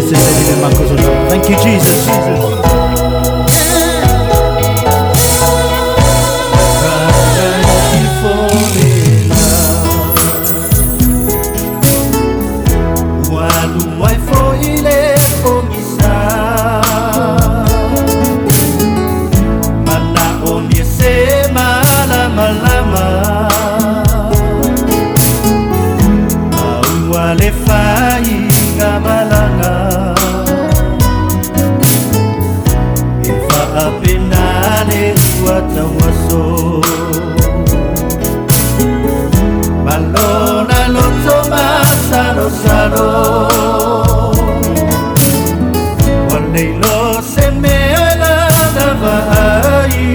Thank you, Jesus. Apenale watawaso Malona lotoma sano sano Waneilo semeola davai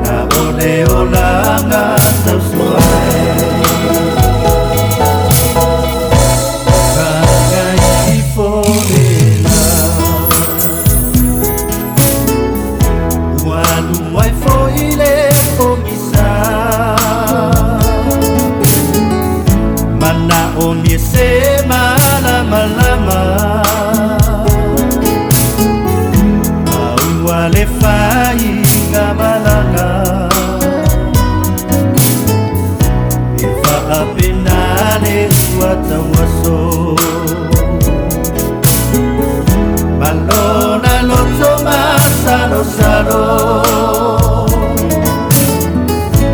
Na oneola ngata suai Kangai fone Omiese malama Awale fai ngamalanga Ifa apenale watawaso Malona lotoma sano sano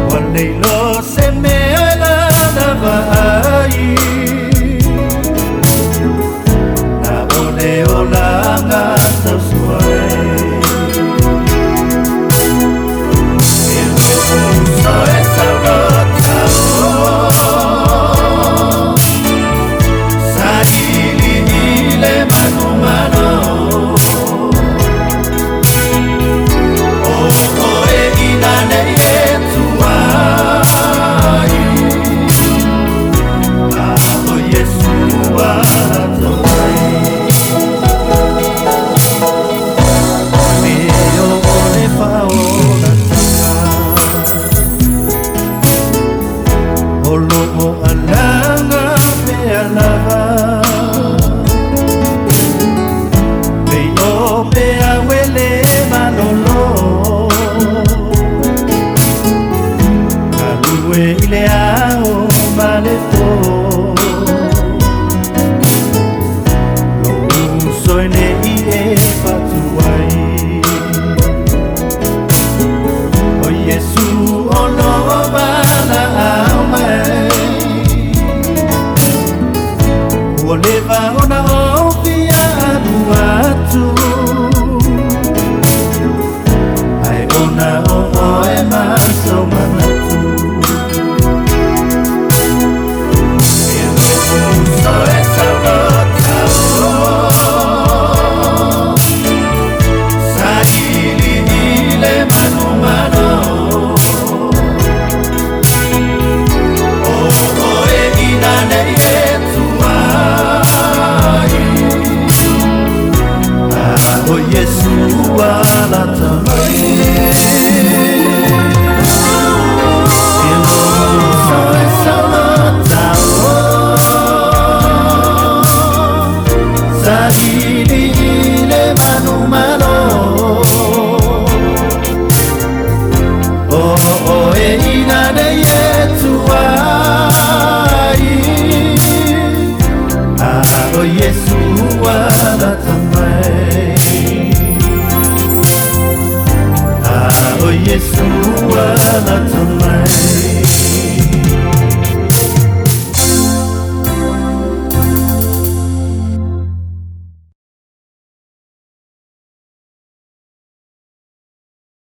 Waneilo semeola davai Olanga taswai Soe saudata Saili ile mano Oe inane yetuai Aho Yesua Ileao maleto Lo soine ie fatuai O Yesu ono bana ame Oleva